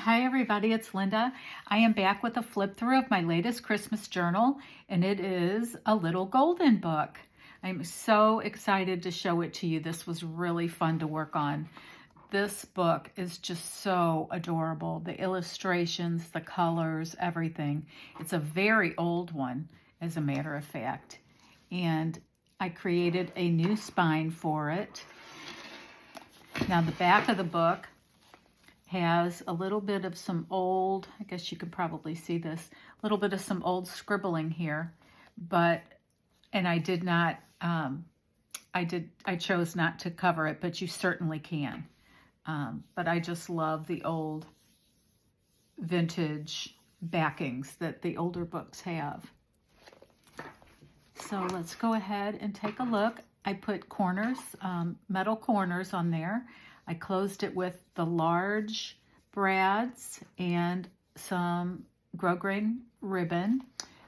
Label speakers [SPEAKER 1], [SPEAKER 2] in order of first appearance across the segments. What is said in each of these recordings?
[SPEAKER 1] Hi everybody, it's Linda. I am back with a flip through of my latest Christmas journal, and it is a little golden book. I'm so excited to show it to you. This was really fun to work on. This book is just so adorable. The illustrations, the colors, everything. It's a very old one, as a matter of fact. And I created a new spine for it. Now the back of the book has a little bit of some old, I guess you could probably see this, a little bit of some old scribbling here, and I did not, I chose not to cover it, but you certainly can. But I just love the old vintage backings that the older books have. So let's go ahead and take a look. I put corners, metal corners on there. I closed it with the large brads and some grosgrain ribbon.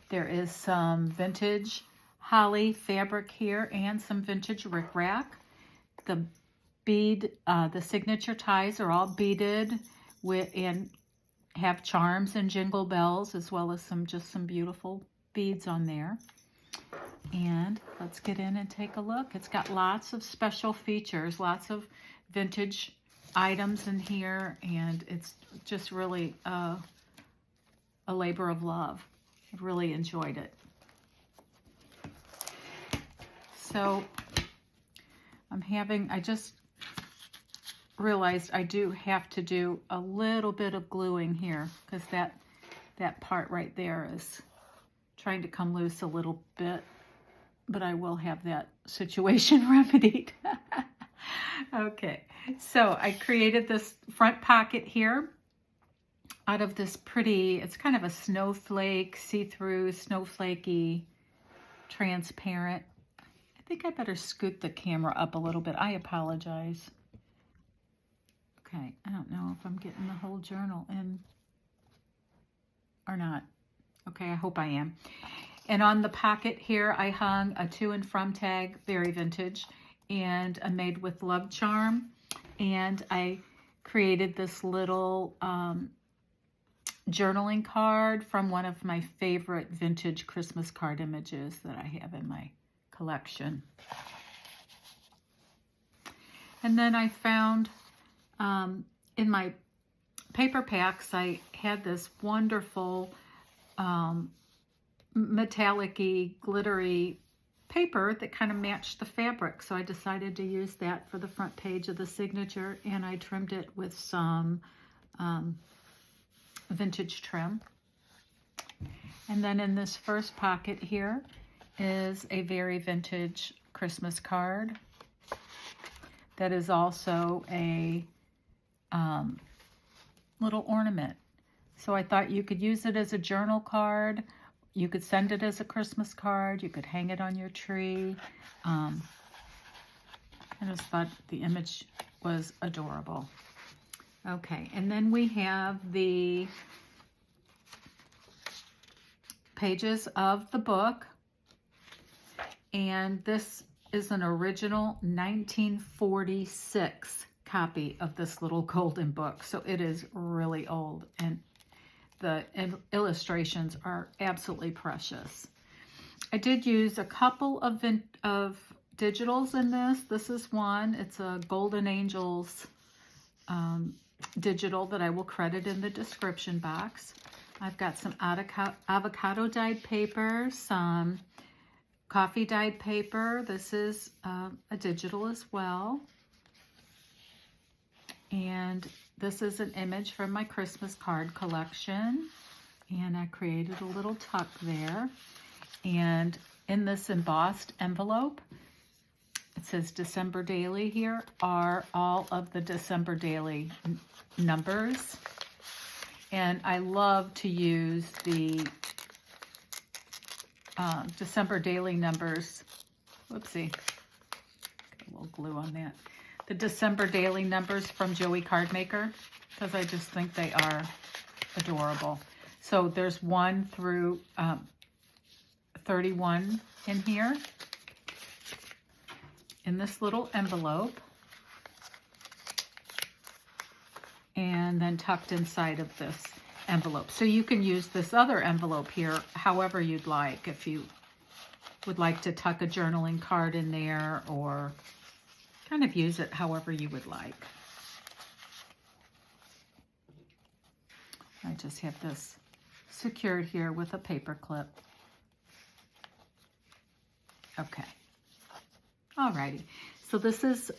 [SPEAKER 1] There is some vintage holly fabric here and some vintage rickrack. The bead, the signature ties are all beaded and have charms and jingle bells, as well as just some beautiful beads on there. And let's get in and take a look. It's got lots of special features, lots of vintage items in here, and it's just really a labor of love. I really enjoyed it. So I just realized I do have to do a little bit of gluing here, because that part right there is trying to come loose a little bit, but I will have that situation remedied. Okay, so I created this front pocket here out of this pretty, it's kind of a snowflake, see-through, snowflakey, transparent. I think I better scoot the camera up a little bit. I apologize. Okay, I don't know if I'm getting the whole journal in or not. Okay, I hope I am. And on the pocket here, I hung a to and from tag, very vintage, and a made with love charm. And I created this little journaling card from one of my favorite vintage Christmas card images that I have in my collection. And then I found in my paper packs, I had this wonderful metallic-y, glittery paper that kind of matched the fabric. So I decided to use that for the front page of the signature, and I trimmed it with some vintage trim. And then in this first pocket here is a very vintage Christmas card that is also a little ornament. So I thought you could use it as a journal card. You could send it as a Christmas card. You could hang it on your tree. I just thought the image was adorable. Okay, and then we have the pages of the book. And this is an original 1946 copy of this little golden book. So it is really old, and the illustrations are absolutely precious. I did use a couple of digitals in this. This is one. It's a Golden Angels digital that I will credit in the description box. I've got some avocado dyed paper, some coffee dyed paper. This is a digital as well. And this is an image from my Christmas card collection, and I created a little tuck there. And in this embossed envelope, it says December Daily. Here are all of the December Daily numbers. And I love to use the December Daily numbers. Whoopsie, got a little glue on that. The December Daily numbers from Joey Cardmaker, because I just think they are adorable. So there's 1 through 31 in here, in this little envelope. and then tucked inside of this envelope. So you can use this other envelope here however you'd like. If you would like to tuck a journaling card in there, or kind of use it however you would like. I just have this secured here with a paper clip. Okay. Alrighty. So this is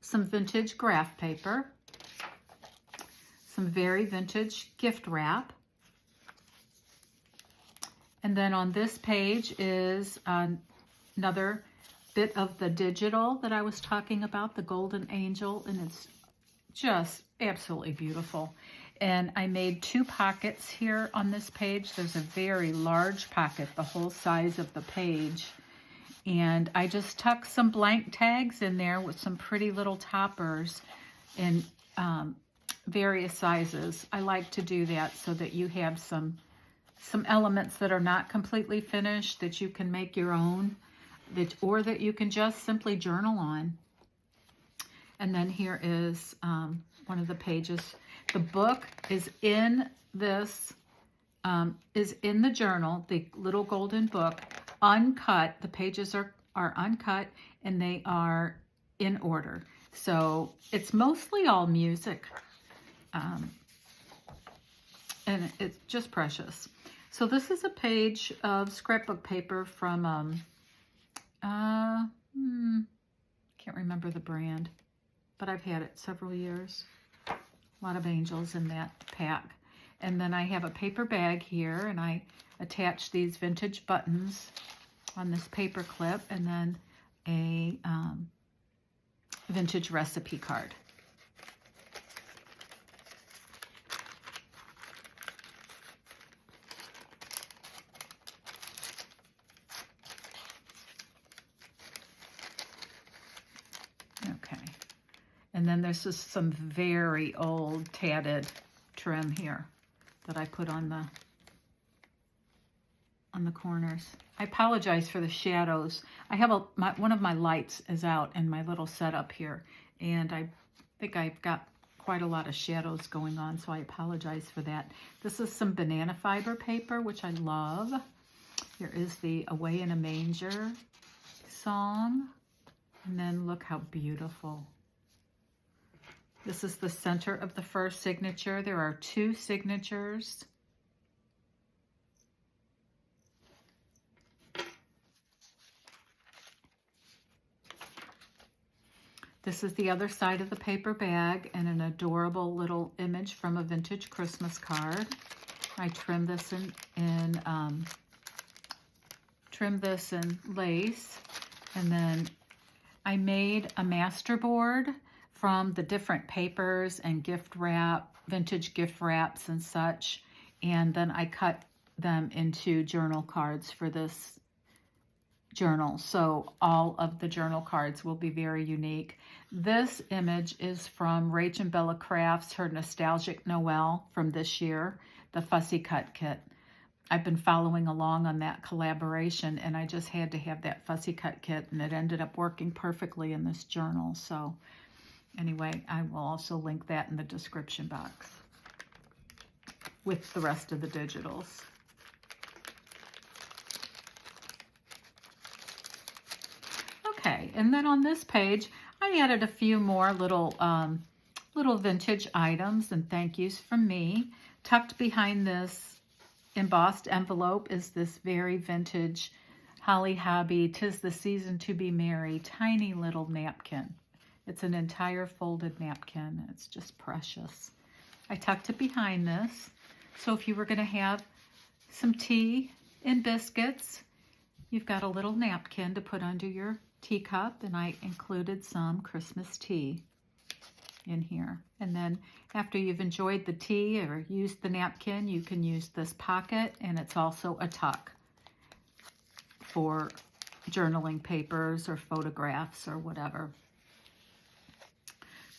[SPEAKER 1] some vintage graph paper, some very vintage gift wrap. And then on this page is another bit of the digital that I was talking about, the Golden Angel, and it's just absolutely beautiful. And I made 2 pockets here on this page. There's a very large pocket, the whole size of the page. And I just tucked some blank tags in there with some pretty little toppers in various sizes. I like to do that so that you have some elements that are not completely finished that you can make your own, or that you can just simply journal on. And then here is one of the pages. The book is in this, is in the journal, the little golden book, uncut. The pages are uncut and they are in order. So it's mostly all music. And it's just precious. So this is a page of scrapbook paper from, can't remember the brand, but I've had it several years. A lot of angels in that pack. And then I have a paper bag here, and I attach these vintage buttons on this paper clip, and then a vintage recipe card. Okay. And then there's just some very old tatted trim here that I put on the corners. I apologize for the shadows. I have one of my lights is out in my little setup here, and I think I've got quite a lot of shadows going on, so I apologize for that. This is some banana fiber paper, which I love. Here is the Away in a Manger song, and then look how beautiful. This is the center of the first signature. There are 2 signatures. This is the other side of the paper bag, and an adorable little image from a vintage Christmas card. I trimmed this in lace, and then I made a master board from the different papers and gift wrap, vintage gift wraps and such, and then I cut them into journal cards for this journal. So all of the journal cards will be very unique. This image is from RachandBellaCrafts, her Nostalgic Noel from this year, the Fussy Cut Kit. I've been following along on that collaboration, and I just had to have that Fussy Cut Kit, and it ended up working perfectly in this journal. So anyway, I will also link that in the description box with the rest of the digitals. Okay, and then on this page, I added a few more little vintage items and thank yous from me. Tucked behind this embossed envelope is this very vintage Holly Hobby 'Tis the Season to Be Merry tiny little napkin. It's an entire folded napkin. It's just precious. I tucked it behind this. So if you were going to have some tea and biscuits, you've got a little napkin to put under your teacup, and I included some Christmas tea in here. And then after you've enjoyed the tea or used the napkin, you can use this pocket, and it's also a tuck for journaling papers or photographs or whatever.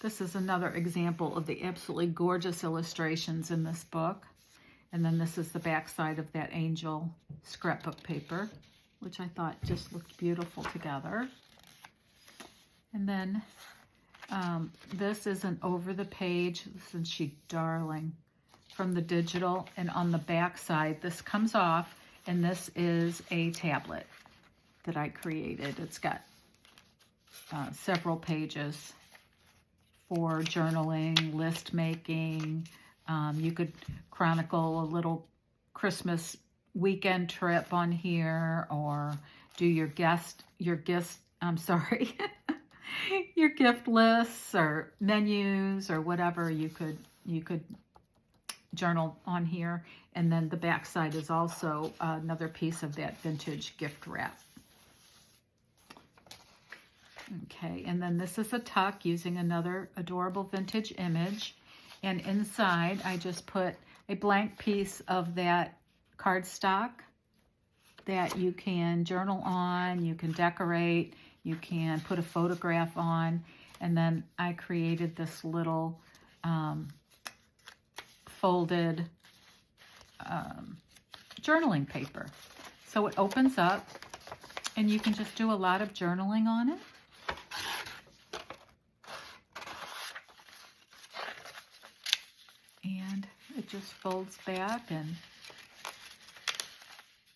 [SPEAKER 1] This is another example of the absolutely gorgeous illustrations in this book. And then this is the back side of that angel scrapbook paper, which I thought just looked beautiful together. And then This is an over the page. Isn't she darling? From the digital, and on the back side, this comes off, and this is a tablet that I created. It's got several pages for journaling, list making. You could chronicle a little Christmas weekend trip on here, or do your your gift lists or menus or whatever. You could journal on here. And then the back side is also another piece of that vintage gift wrap. Okay, and then this is a tuck using another adorable vintage image. And inside, I just put a blank piece of that cardstock that you can journal on, you can decorate, you can put a photograph on. And then I created this little folded journaling paper. So it opens up, and you can just do a lot of journaling on it. And it just folds back and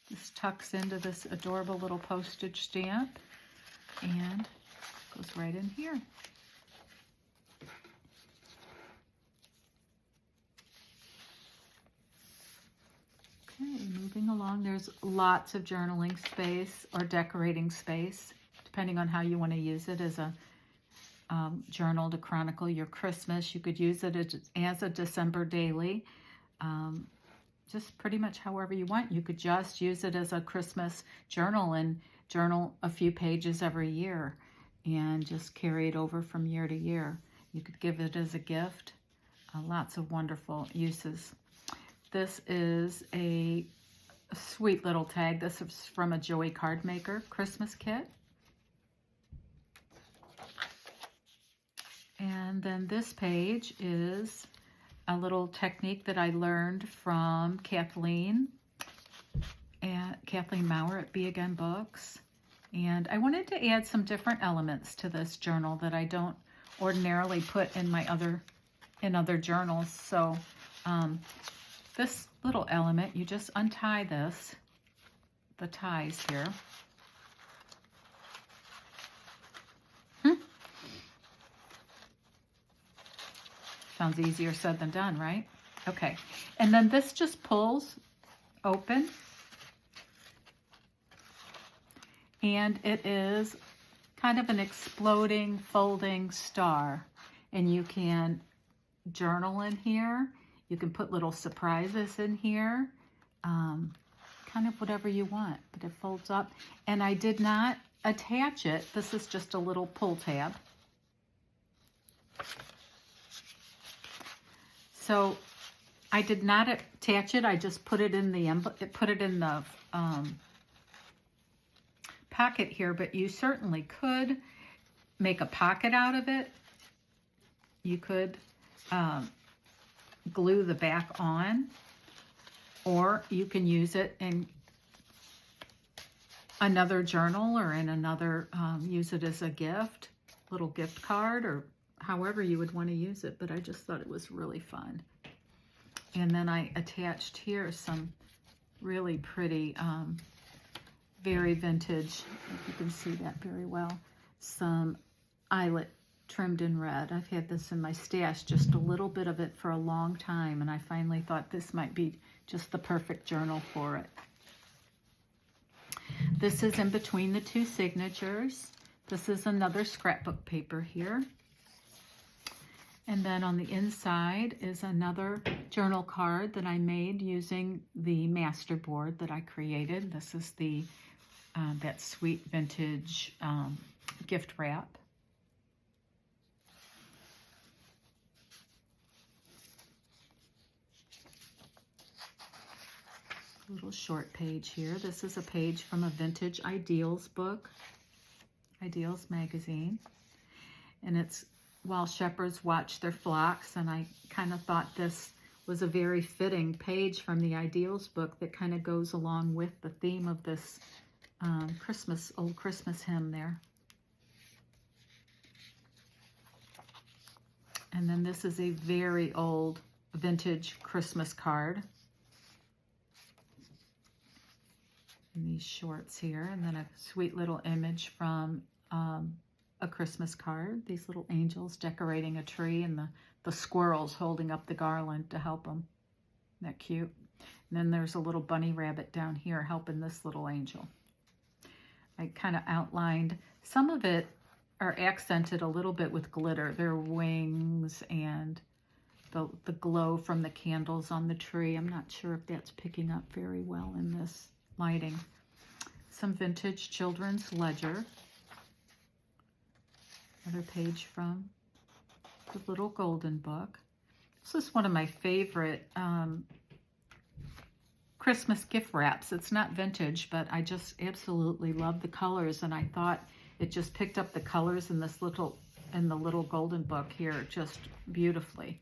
[SPEAKER 1] just tucks into this adorable little postage stamp and goes right in here. Okay, moving along, there's lots of journaling space or decorating space, depending on how you want to use it as a journal to chronicle your Christmas. You could use it as a December daily, just pretty much however you want. You could just use it as a Christmas journal and journal a few pages every year and just carry it over from year to year. You could give it as a gift. Lots of wonderful uses. This is a sweet little tag. This is from a Joey Card Maker Christmas kit. And then this page is a little technique that I learned from Kathleen Maurer at Be Again Books. And I wanted to add some different elements to this journal that I don't ordinarily put in my other journals. So this little element, you just untie the ties here. Sounds easier said than done, right? Okay, and then this just pulls open, and it is kind of an exploding, folding star, and you can journal in here. You can put little surprises in here, kind of whatever you want, but it folds up. And I did not attach it. This is just a little pull tab. So I did not attach it. I just put it in the pocket here, but you certainly could make a pocket out of it. You could glue the back on, or you can use it in another journal or in another, use it as a gift, little gift card, or however you would want to use it. But I just thought it was really fun. And then I attached here some really pretty, very vintage, if you can see that very well, some eyelet trimmed in red. I've had this in my stash, just a little bit of it for a long time, and I finally thought this might be just the perfect journal for it. This is in between the two signatures. This is another scrapbook paper here. And then on the inside is another journal card that I made using the master board that I created. This is the that sweet vintage gift wrap. Little short page here. This is a page from a vintage Ideals book, Ideals magazine, and it's While Shepherds Watch Their Flocks, and I kind of thought this was a very fitting page from the Ideals book that kind of goes along with the theme of this old Christmas hymn there. And then this is a very old vintage Christmas card. And these shorts here, and then a sweet little image from a Christmas card. These little angels decorating a tree, and the squirrels holding up the garland to help them. Isn't that cute? And then there's a little bunny rabbit down here helping this little angel. I kind of outlined, some of it are accented a little bit with glitter. Their wings and the glow from the candles on the tree. I'm not sure if that's picking up very well in this lighting. Some vintage children's ledger. Another page from the little golden book. This is one of my favorite Christmas gift wraps. It's not vintage, but I just absolutely love the colors, and I thought it just picked up the colors in this the little golden book here just beautifully.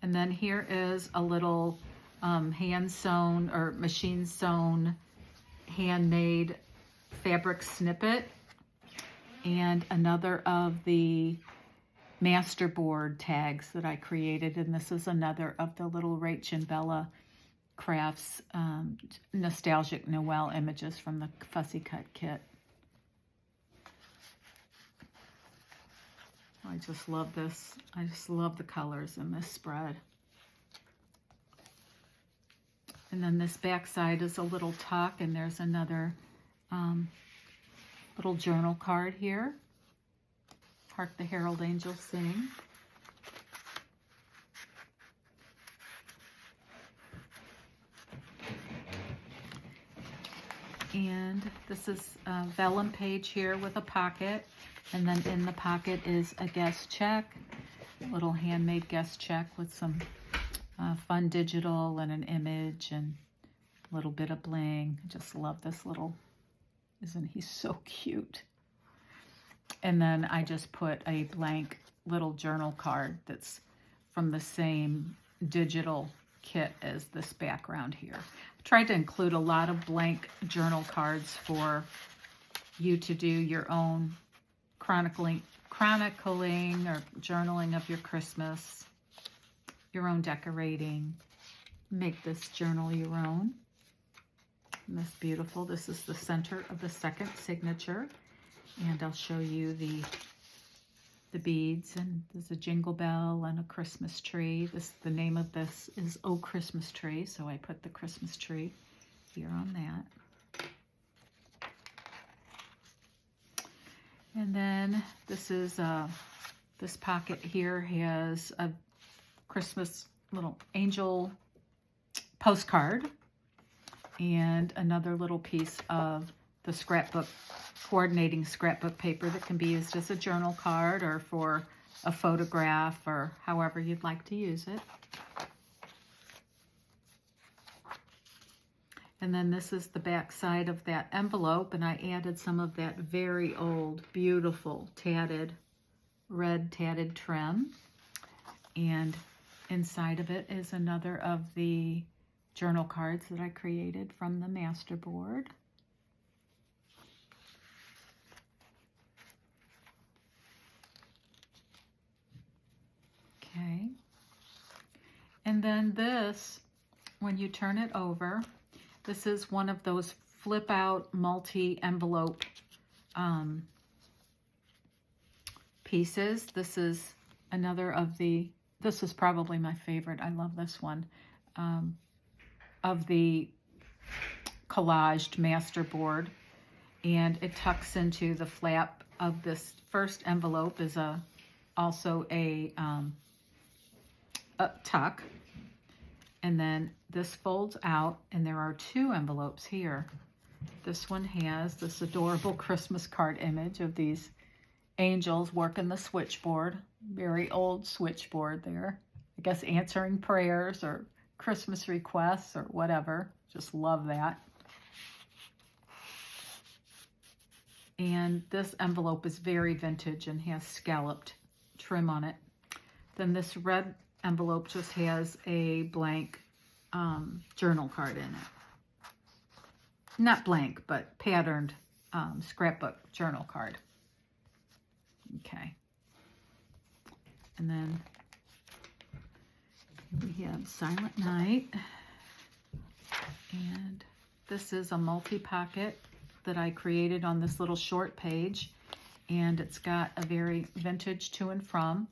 [SPEAKER 1] And then here is a little hand sewn or machine sewn handmade fabric snippet, and another of the masterboard tags that I created. And this is another of the little RachandBellaCrafts nostalgic Noel images from the Fussy Cut kit. I just love this. I just love the colors in this spread. And then this back side is a little tuck, and there's another little journal card here. Hark the Herald Angels Sing. And this is a vellum page here with a pocket. And then in the pocket is a guest check, a little handmade guest check with some fun digital and an image and a little bit of bling. I just love this little, isn't he so cute? And then I just put a blank little journal card that's from the same digital kit as this background here. I tried to include a lot of blank journal cards for you to do your own chronicling or journaling of your Christmas, your own decorating. Make this journal your own. And this beautiful, this is the center of the second signature. And I'll show you the beads, and there's a jingle bell and a Christmas tree. The name of this is Oh Christmas Tree, so I put the Christmas tree here on that. And then this is this pocket here has a Christmas little angel postcard and another little piece of the scrapbook, coordinating scrapbook paper that can be used as a journal card or for a photograph or however you'd like to use it. And then this is the back side of that envelope, and I added some of that very old, beautiful tatted, red tatted trim. And inside of it is another of the journal cards that I created from the masterboard. Okay. And then this, when you turn it over, this is one of those flip out multi-envelope pieces. This is another of the, this is probably my favorite. I love this one. Of the collaged masterboard. And it tucks into the flap of this first envelope is also a tuck. And then this folds out, and there are two envelopes here. This one has this adorable Christmas card image of these angels working the switchboard. Very old switchboard there. I guess answering prayers or Christmas requests or whatever. Just love that. And this envelope is very vintage and has scalloped trim on it. Then this red envelope just has a blank journal card in it. Not blank, but patterned scrapbook journal card. Okay. And then we have Silent Night. And this is a multi-pocket that I created on this little short page. And it's got a very vintage to and from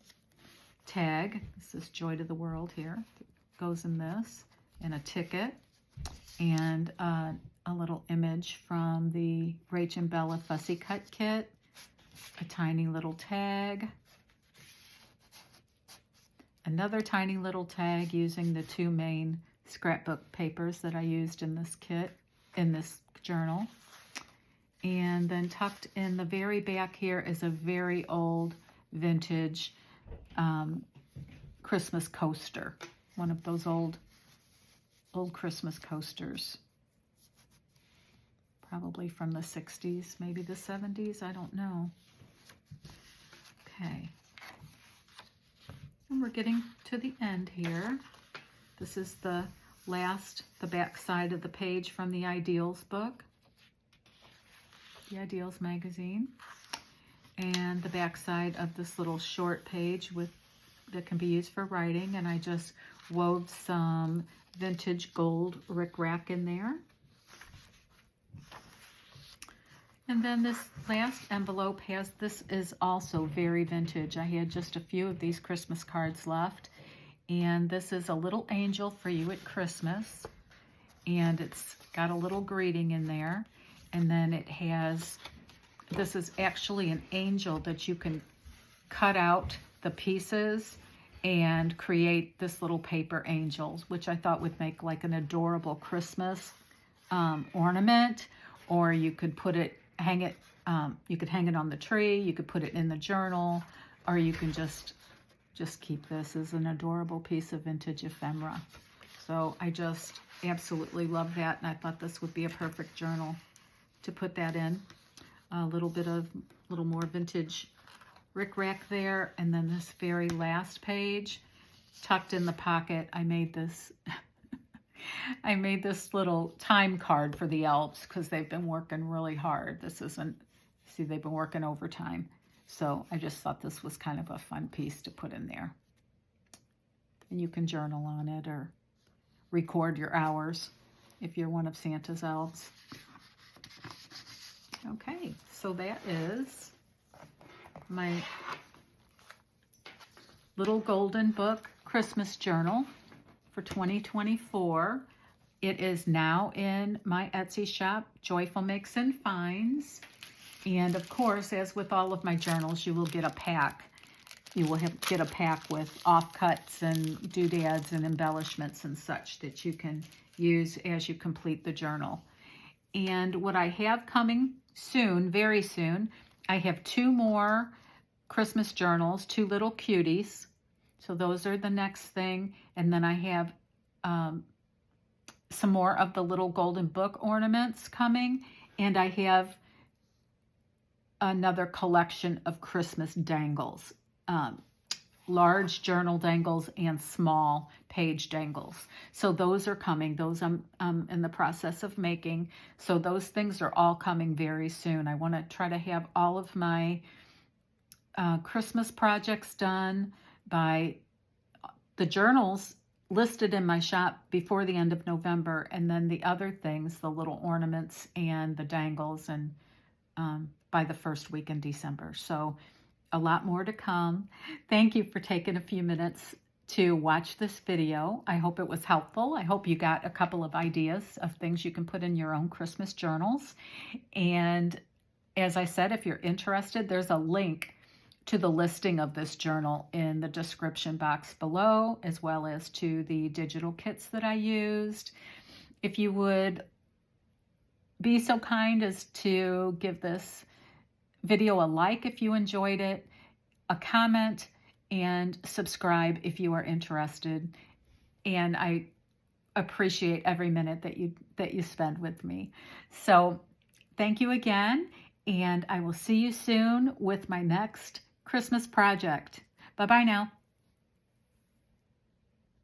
[SPEAKER 1] tag. This is Joy to the World here. It goes in this. And a ticket. And a little image from the RachandBella Fussy Cut Kit. A tiny little tag. Another tiny little tag using the 2 main scrapbook papers that I used in this kit, in this journal. And then tucked in the very back here is a very old vintage Christmas coaster. One of those old Christmas coasters. Probably from the 60s, maybe the 70s, I don't know. Okay. And we're getting to the end here. This is the back side of the page from the Ideals book. The Ideals magazine. And the back side of this little short page that can be used for writing. And I just wove some vintage gold rickrack in there. And then this last envelope this is also very vintage. I had just a few of these Christmas cards left. And this is a little angel for you at Christmas. And it's got a little greeting in there. And then it has, this is actually an angel that you can cut out the pieces and create this little paper angels, which I thought would make like an adorable Christmas ornament. Or you could put it, you could hang it on the tree, you could put it in the journal, or you can just keep this as an adorable piece of vintage ephemera. So I just absolutely love that, and I thought this would be a perfect journal to put that in. A little more vintage rickrack there, and then this very last page, tucked in the pocket, I made this I made this little time card for the elves because they've been working really hard. See, they've been working overtime. So I just thought this was kind of a fun piece to put in there. And you can journal on it or record your hours if you're one of Santa's elves. Okay, so that is my little golden book Christmas journal for 2024. It is now in my Etsy shop, Joyful Makes and Finds. And of course, as with all of my journals, you will get a pack. You will get a pack with offcuts and doodads and embellishments and such that you can use as you complete the journal. And what I have coming soon, very soon, I have 2 more Christmas journals, 2 little cuties. So those are the next thing. And then I have some more of the little golden book ornaments coming. And I have another collection of Christmas dangles. Large journal dangles and small page dangles. So those are coming. Those I'm in the process of making. So those things are all coming very soon. I want to try to have all of my Christmas projects done by the journals listed in my shop before the end of November, and then the other things, the little ornaments and the dangles, and by the first week in December. So a lot more to come. Thank you for taking a few minutes to watch this video. I hope it was helpful. I hope you got a couple of ideas of things you can put in your own Christmas journals. And as I said, if you're interested, there's a link to the listing of this journal in the description box below, as well as to the digital kits that I used. If you would be so kind as to give this video a like if you enjoyed it, a comment, and subscribe if you are interested. And I appreciate every minute that you spend with me. So thank you again, and I will see you soon with my next Christmas project. Bye-bye now.